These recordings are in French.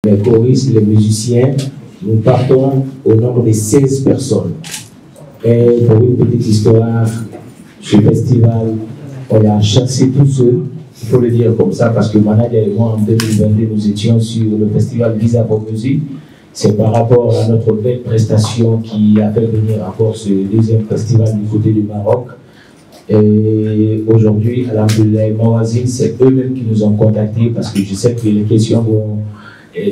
Les choristes, les musiciens, nous partons au nombre de 16 personnes. Et pour une petite histoire, ce festival, on a chassé tous ceux, il faut le dire comme ça, parce que Manadia et moi, en 2022, nous étions sur le festival Visa for Music. C'est par rapport à notre belle prestation qui a fait venir encore ce deuxième festival du côté du Maroc. Et aujourd'hui, alhamdoulilah, Mawazine, c'est eux-mêmes qui nous ont contactés parce que je sais que les questions vont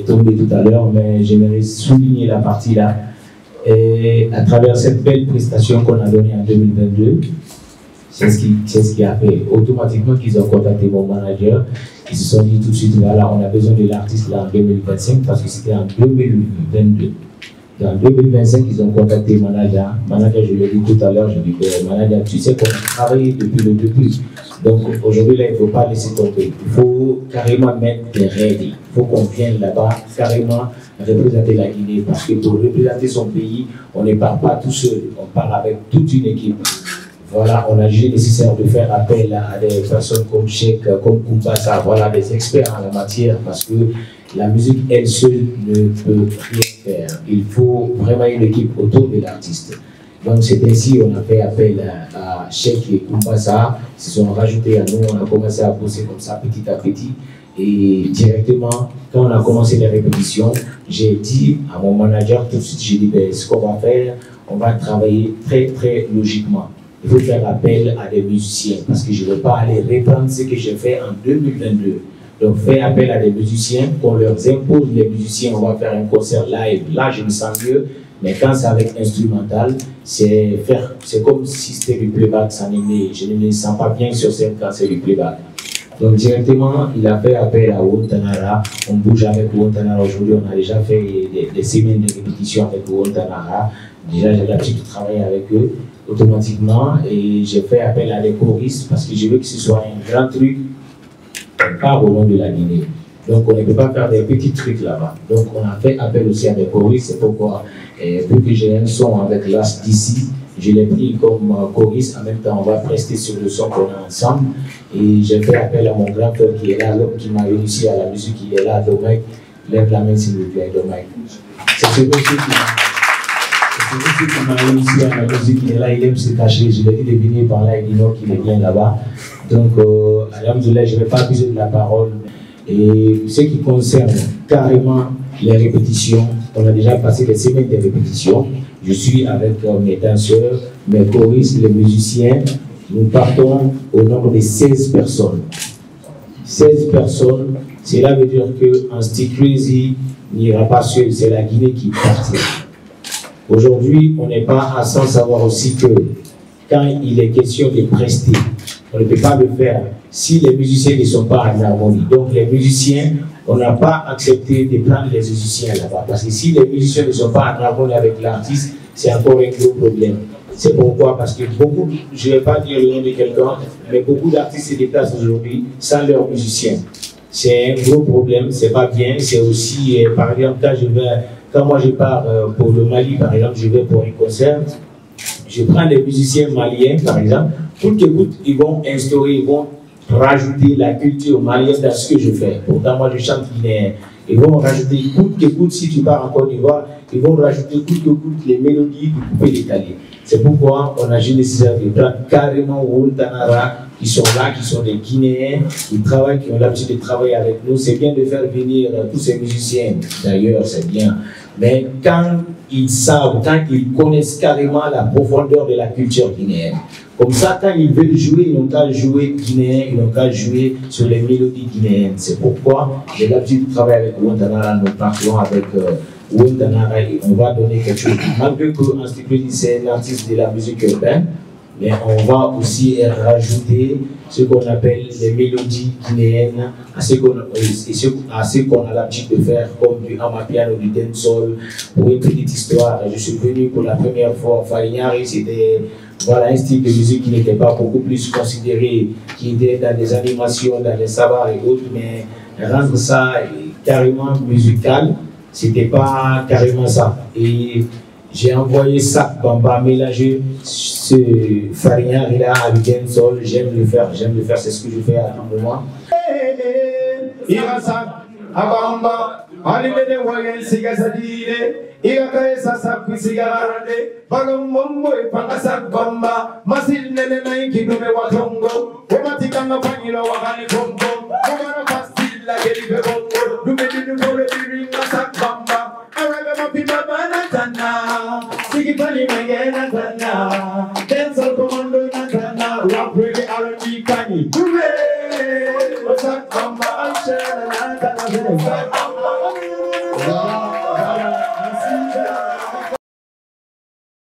tomber tout à l'heure, mais j'aimerais souligner la partie là. Et à travers cette belle prestation qu'on a donnée en 2022, c'est ce qui a fait automatiquement qu'ils ont contacté mon manager. Ils se sont dit tout de suite, voilà, on a besoin de l'artiste là en 2025 parce que c'était en 2022. Et en 2025, ils ont contacté Manadia. Manadia, je l'ai dit tout à l'heure, je dis que Manadia, tu sais qu'on a travaillé depuis le début. Donc aujourd'hui, là, il ne faut pas laisser tomber. Il faut carrément mettre des règles. Il faut qu'on vienne là-bas carrément représenter la Guinée. Parce que pour représenter son pays, on ne part pas tout seul. On part avec toute une équipe. Voilà, on a jugé nécessaire de faire appel à des personnes comme Cheikh, comme Kumbasa, voilà, des experts en la matière, parce que la musique, elle seule, ne peut rien faire. Il faut vraiment une équipe autour de l'artiste. Donc c'est ainsi qu'on a fait appel à Cheikh et Kumbasa, ils se sont rajoutés à nous, on a commencé à bosser comme ça petit à petit. Et directement, quand on a commencé les répétitions, j'ai dit à mon manager tout de suite, j'ai dit, ben, ce qu'on va faire, on va travailler très très logiquement. Il faut faire appel à des musiciens parce que je ne veux pas aller reprendre ce que j'ai fait en 2022. Donc, faire appel à des musiciens, qu'on leur impose les musiciens, on va faire un concert live. Là, je me sens mieux, mais quand c'est avec instrumental, c'est comme si c'était du playback. Je ne me sens pas bien sur scène quand c'est du playback. Donc, directement, il a fait appel à Ouontanara. On bouge avec Ouontanara aujourd'hui. On a déjà fait des semaines de répétition avec Ouontanara. Déjà, j'ai l'habitude de travailler avec eux automatiquement et j'ai fait appel à des choristes parce que je veux que ce soit un grand truc pas au nom de la Guinée. Donc on ne peut pas faire des petits trucs là-bas. Donc on a fait appel aussi à des choristes. C'est pourquoi, vu que j'ai un son avec l'As d'ici, je l'ai pris comme choriste. En même temps, on va prester sur le son qu'on a ensemble. Et j'ai fait appel à mon grand frère qui est là, l'homme qui m'a réussi à la musique, il est là, Domek. Lève la main s'il vous plaît, Domek. C'est ce monsieur qui m'a réussi à la musique, il est là, il aime se cacher. Je l'ai dit de venir par là, il dit non, qu'il est bien là-bas. Donc, alhamdoulilah, je ne vais pas abuser de la parole. Et ce qui concerne carrément les répétitions, on a déjà passé des semaines de répétitions. Je suis avec mes danseurs, mes choristes, les musiciens. Nous partons au nombre de 16 personnes. 16 personnes, cela veut dire qu'un Stick Crazy n'ira pas seul, c'est la Guinée qui partira. Aujourd'hui, on n'est pas à sans savoir aussi que quand il est question de prester, on ne peut pas le faire si les musiciens ne sont pas en harmonie. Donc les musiciens, on n'a pas accepté de prendre les musiciens là-bas. Parce que si les musiciens ne sont pas en harmonie avec l'artiste, c'est encore un gros problème. C'est pourquoi, parce que beaucoup, je ne vais pas dire le nom de quelqu'un, mais beaucoup d'artistes se déplacent aujourd'hui sans leurs musiciens. C'est un gros problème, c'est pas bien. C'est aussi, par exemple, quand moi je pars pour le Mali, par exemple, je vais pour un concert, je prends des musiciens maliens, par exemple, coûte que coûte, ils vont instaurer, ils vont rajouter la culture malienne dans ce que je fais. Pourtant, moi je chante guinéen. Ils vont rajouter, coûte que coûte, si tu pars en Côte d'Ivoire, ils vont rajouter coûte que coûte les mélodies du coupé décalé. C'est pourquoi on a juste nécessaire de prendre carrément Ouontanara, qui sont là, qui sont des Guinéens, qui travaillent, qui ont l'habitude de travailler avec nous. C'est bien de faire venir tous ces musiciens, d'ailleurs, c'est bien. Mais quand ils savent, quand ils connaissent carrément la profondeur de la culture guinéenne, comme ça, quand ils veulent jouer, ils n'ont qu'à jouer guinéen, ils n'ont qu'à jouer sur les mélodies guinéennes. C'est pourquoi j'ai l'habitude de travailler avec Ouontanara, nous partons avec Ouontanara et on va donner quelque chose. Malgré que Stick Crazy, c'est un artiste de la musique urbaine, mais on va aussi rajouter ce qu'on appelle les mélodies guinéennes à ce qu'on a l'habitude de faire, comme du amapiano, du dancehall. Pour une petite histoire, je suis venu pour la première fois en Farignari, c'était voilà, un style de musique qui n'était pas beaucoup plus considéré, qui était dans des animations, dans les sabbats et autres, mais rendre ça carrément musical, c'était pas carrément ça. Et j'ai envoyé ça, Bamba, mélanger ce Farignari-là avec dancehall. J'aime le faire, c'est ce que je fais à tout moment. abamba alilele wagen siga sadire iga kae sasa kwisigarande balon mombo ipanga sakbamba masil nene na inkidume watongo omatikanga panyilo wakani kombo kumara pastilla gelibe bongo dume didumore diringa sakbamba araga mapima bana tana sigi pali mengena tana dance commando na tana rap reggae R&B kanyi dume sakbamba anshana na tana